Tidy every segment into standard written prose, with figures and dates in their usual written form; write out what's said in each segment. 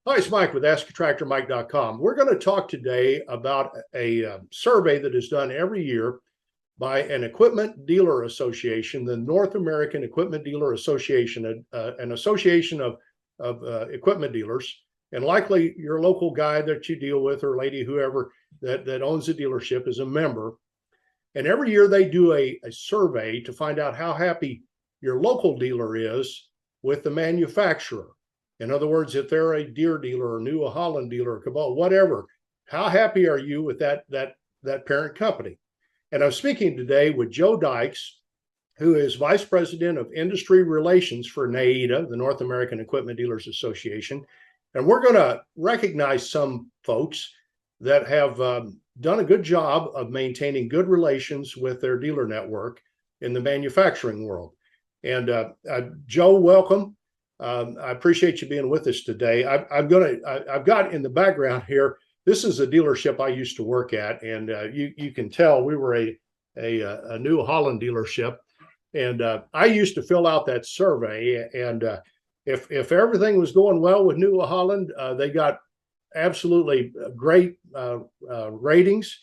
Hi, it's Mike with AskATractorMike.com. We're going to talk today about a survey that is done every year by an equipment dealer association, the North American Equipment Dealer Association, an association of equipment dealers, and likely your local guy that you deal with or lady, whoever that owns a dealership is a member. And every year they do a survey to find out how happy your local dealer is with the manufacturer. In other words, if they're a Deere dealer or New Holland dealer or Kubota, whatever, how happy are you with that parent company? And I'm speaking today with Joe Dykes, who is Vice President of Industry Relations for NAEDA, the North American Equipment Dealers Association. And we're going to recognize some folks that have done a good job of maintaining good relations with their dealer network in the manufacturing world. And Joe, welcome. I appreciate you being with us today. I've got in the background here, this is a dealership I used to work at, and you can tell we were a New Holland dealership, and I used to fill out that survey, and if everything was going well with New Holland, they got absolutely great ratings.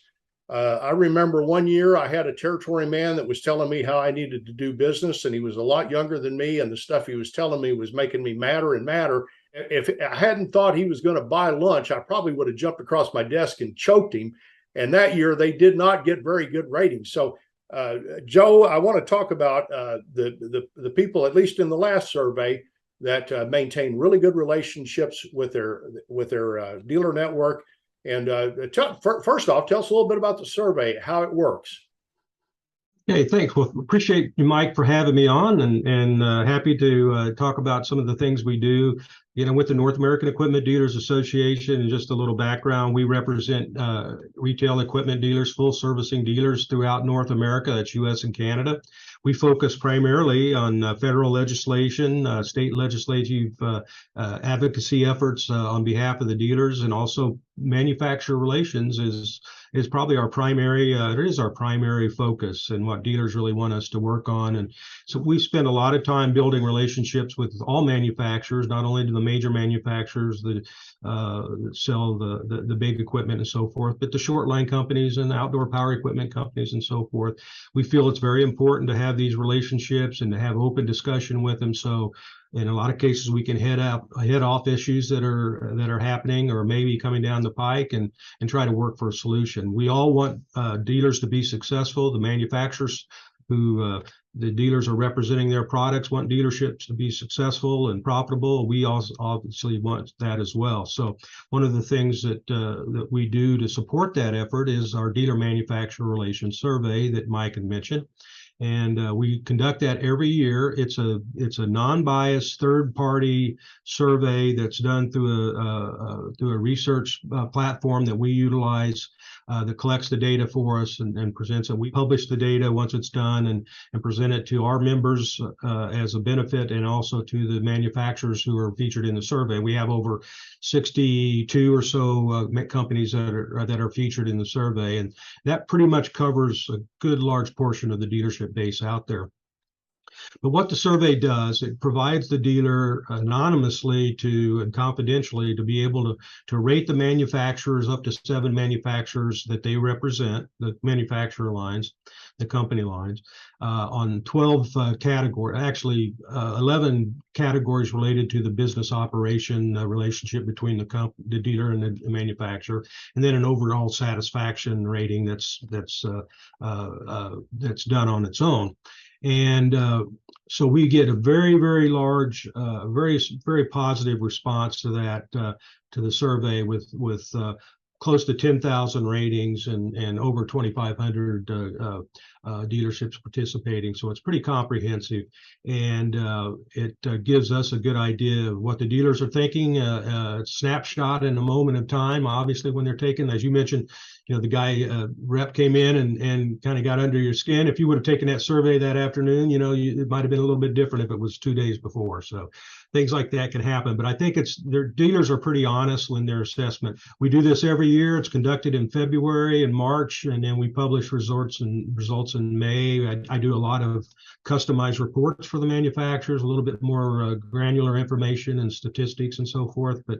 I remember one year I had a territory man that was telling me how I needed to do business, and he was a lot younger than me, and the stuff he was telling me was making me madder and madder. If I hadn't thought he was going to buy lunch, I probably would have jumped across my desk and choked him. And that year they did not get very good ratings. So Joe, I want to talk about the people, at least in the last survey, that maintain really good relationships with their dealer network. And first off, tell us a little bit about the survey, how it works. Okay, thanks. Well, appreciate you, Mike, for having me on, and happy to talk about some of the things we do, with the North American Equipment Dealers Association. And just a little background, we represent retail equipment dealers, full servicing dealers throughout North America, that's U.S. and Canada. We focus primarily on federal legislation, state legislative advocacy efforts on behalf of the dealers, and also manufacturer relations is probably our primary, it is our primary focus and what dealers really want us to work on. And so we spend a lot of time building relationships with all manufacturers, not only to the major manufacturers that sell the big equipment and so forth, but the short line companies and the outdoor power equipment companies and so forth. We feel it's very important to have these relationships and to have open discussion with them. So in a lot of cases, we can head off issues that are happening or maybe coming down the pike and try to work for a solution. We all want dealers to be successful. The manufacturers who the dealers are representing their products want dealerships to be successful and profitable. We also obviously want that as well. So one of the things that we do to support that effort is our dealer manufacturer relations survey that Mike had mentioned. And we conduct that every year. It's a non-biased third-party survey that's done through a research platform that we utilize that collects the data for us and presents it. We publish the data once it's done and present it to our members as a benefit, and also to the manufacturers who are featured in the survey. We have over 62 or so companies that are featured in the survey, and that pretty much covers a good large portion of the dealership base out there. But what the survey does, it provides the dealer anonymously and confidentially to be able to rate the manufacturers, up to 7 manufacturers that they represent, the manufacturer lines, the company lines, on 12 categories, actually 11 categories related to the business operation relationship between the dealer and the manufacturer, and then an overall satisfaction rating that's done on its own. And so we get a very, very large, very positive response to that, to the survey with close to 10,000 ratings and over 2,500 dealerships participating. So it's pretty comprehensive, and it gives us a good idea of what the dealers are thinking, a snapshot in a moment of time. Obviously, when they're taking, as you mentioned, the guy rep came in and kind of got under your skin. If you would have taken that survey that afternoon, it might have been a little bit different if it was 2 days before. So things like that can happen. But I think their dealers are pretty honest in their assessment. We do this every year. It's conducted in February and March, and then we publish results in May. I do a lot of customized reports for the manufacturers, a little bit more granular information and statistics and so forth. But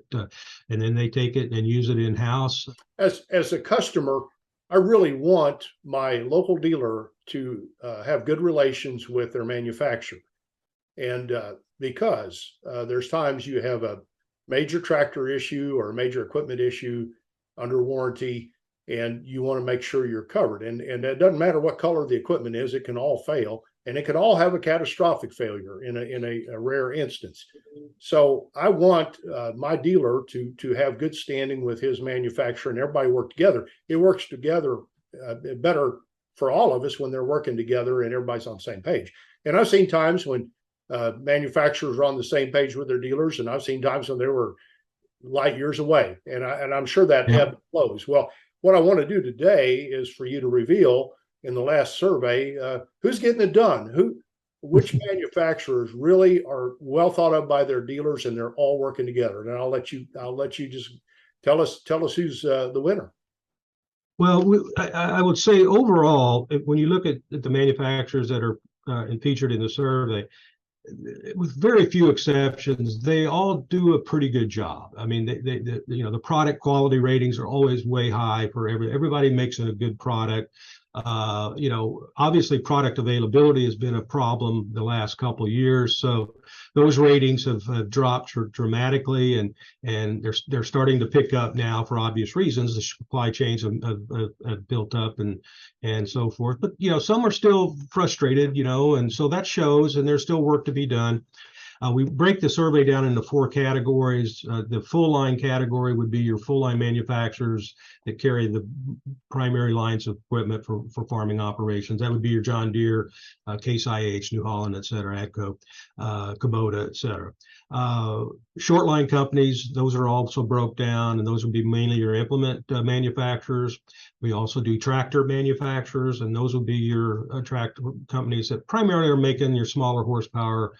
and then they take it and use it in-house. As a customer, I really want my local dealer to have good relations with their manufacturer. And because there's times you have a major tractor issue or a major equipment issue under warranty, and you want to make sure you're covered. And it doesn't matter what color the equipment is, it can all fail. And it can all have a catastrophic failure in a rare instance. So I want my dealer to have good standing with his manufacturer, and everybody work together. It works together better for all of us when they're working together and everybody's on the same page. And I've seen times when manufacturers are on the same page with their dealers, and I've seen times when they were light years away. And I'm sure that ebb and flows. Well, what I want to do today is for you to reveal in the last survey, who's getting it done? Which manufacturers really are well thought of by their dealers, and they're all working together. And I'll let you just tell us who's the winner. Well, I would say overall, when you look at the manufacturers that are featured in the survey, with very few exceptions, they all do a pretty good job. I mean, the product quality ratings are always way high for everybody makes a good product. Obviously product availability has been a problem the last couple of years. So those ratings have dropped dramatically, and they're starting to pick up now for obvious reasons. The supply chains have built up and so forth. But, some are still frustrated, and so that shows, and there's still work to be done. We break the survey down into 4 categories. The full line category would be your full line manufacturers that carry the primary lines of equipment for farming operations. That would be your John Deere, Case IH, New Holland, et cetera, AGCO, Kubota, et cetera. Short line companies, those are also broke down, and those would be mainly your implement manufacturers. We also do tractor manufacturers, and those would be your tractor companies that primarily are making your smaller horsepower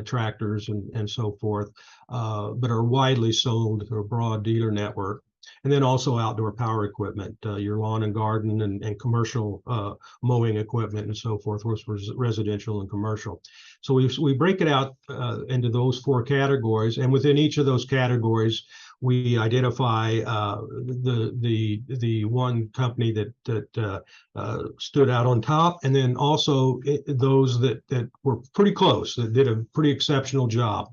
tractors and so forth, but are widely sold through a broad dealer network. And then also outdoor power equipment, your lawn and garden and commercial mowing equipment and so forth, residential and commercial. So we break it out into those 4 categories, and within each of those categories, we identify the one company that stood out on top, and then also those that were pretty close, that did a pretty exceptional job.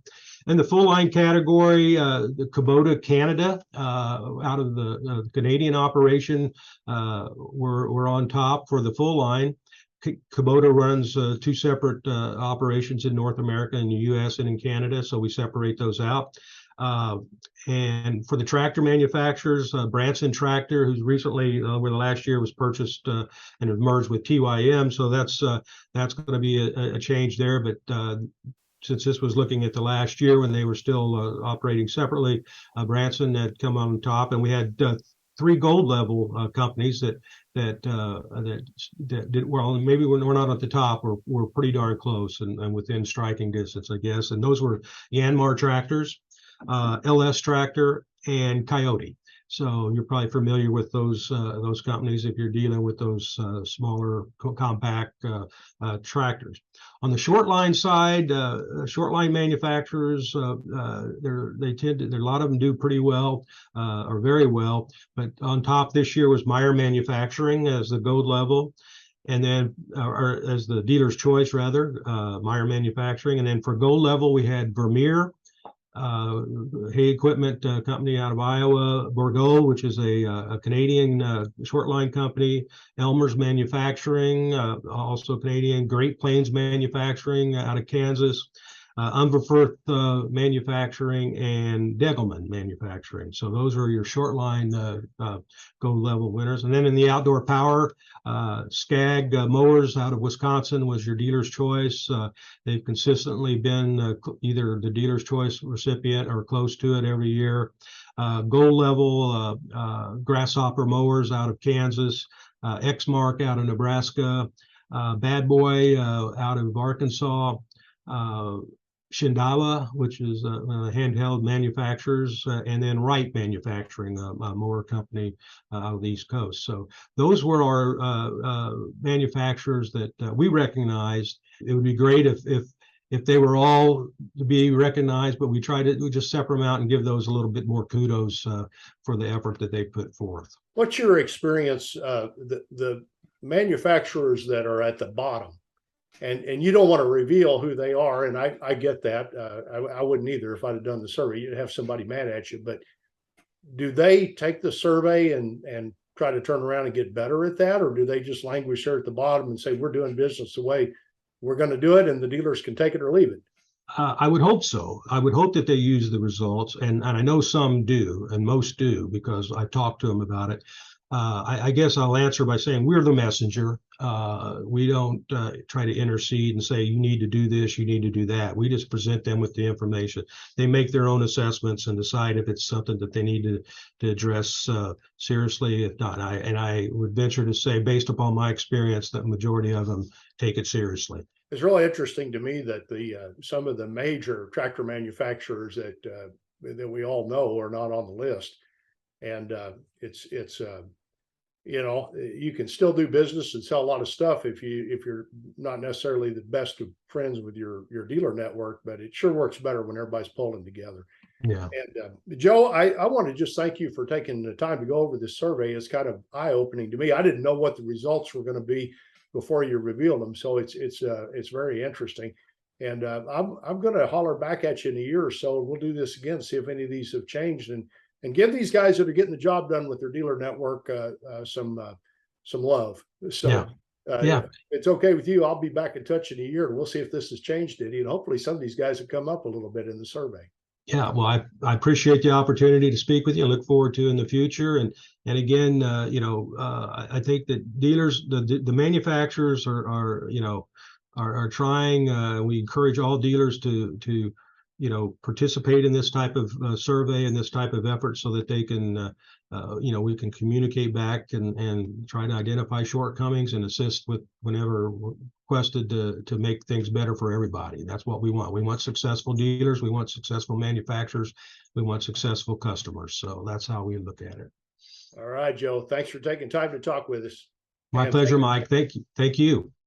In the full line category, the Kubota Canada, out of the Canadian operation, we're on top for the full line. Kubota runs 2 separate operations in North America, in the U.S. and in Canada, so we separate those out. And for the tractor manufacturers, Branson Tractor, who's recently over the last year was purchased and have merged with TYM, so that's going to be a change there. But since this was looking at the last year when they were still operating separately, Branson had come on top, and we had 3 gold level companies that did well. Maybe we're not at the top, we're pretty darn close and within striking distance, I guess. And those were Yanmar tractors, LS Tractor, and Kioti. So you're probably familiar with those companies if you're dealing with those smaller compact tractors. On the short line side, short line manufacturers, a lot of them do pretty well or very well. But on top this year was Meyer Manufacturing as the gold level, and then or as the dealer's choice rather, Meyer Manufacturing. And then for gold level we had Vermeer, hay equipment company out of Iowa, Bougault, which is a Canadian short line company, Elmer's Manufacturing, also Canadian, Great Plains Manufacturing out of Kansas, Unverferth Manufacturing, and Dengelman Manufacturing. So those are your short line gold level winners. And then in the outdoor power, Skag mowers out of Wisconsin was your dealer's choice. They've consistently been either the dealer's choice recipient or close to it every year. Gold level grasshopper mowers out of Kansas, Exmark out of Nebraska, Bad Boy out of Arkansas, Shindawa, which is handheld manufacturers, and then Wright Manufacturing, a mower company out of the East Coast. So those were our manufacturers that we recognized. It would be great if they were all to be recognized, but we just separate them out and give those a little bit more kudos for the effort that they put forth. What's your experience, the manufacturers that are at the bottom? And you don't want to reveal who they are, and I get that. I wouldn't either if I'd have done the survey. You'd have somebody mad at you. But do they take the survey and try to turn around and get better at that, or do they just languish there at the bottom and say, we're doing business the way we're going to do it, and the dealers can take it or leave it? I would hope so. I would hope that they use the results, and I know some do, and most do, because I've talked to them about it. I guess I'll answer by saying we're the messenger. We don't try to intercede and say, you need to do this, you need to do that. We just present them with the information. They make their own assessments and decide if it's something that they need to address seriously. If not, I would venture to say, based upon my experience, that the majority of them take it seriously. It's really interesting to me that some of the major tractor manufacturers that we all know are not on the list, and you can still do business and sell a lot of stuff if you're not necessarily the best of friends with your dealer network, but it sure works better when everybody's pulling together. Yeah. And Joe, I want to just thank you for taking the time to go over this survey. It's kind of eye-opening to me. I didn't know what the results were going to be before you revealed them, so it's very interesting. And I'm going to holler back at you in a year or so, and we'll do this again, see if any of these have changed, and give these guys that are getting the job done with their dealer network some love. So if it's okay with you, I'll be back in touch in a year, and we'll see if this has changed any. And hopefully some of these guys have come up a little bit in the survey. Yeah, well, I appreciate the opportunity to speak with you. I look forward to in the future. And again, I think that dealers, the manufacturers are trying. We encourage all dealers to participate in this type of survey and this type of effort, so that they can, we can communicate back and try to identify shortcomings and assist with whenever requested to make things better for everybody. That's what we want. We want successful dealers. We want successful manufacturers. We want successful customers. So that's how we look at it. All right, Joe. Thanks for taking time to talk with us. My pleasure, Mike. Thank you.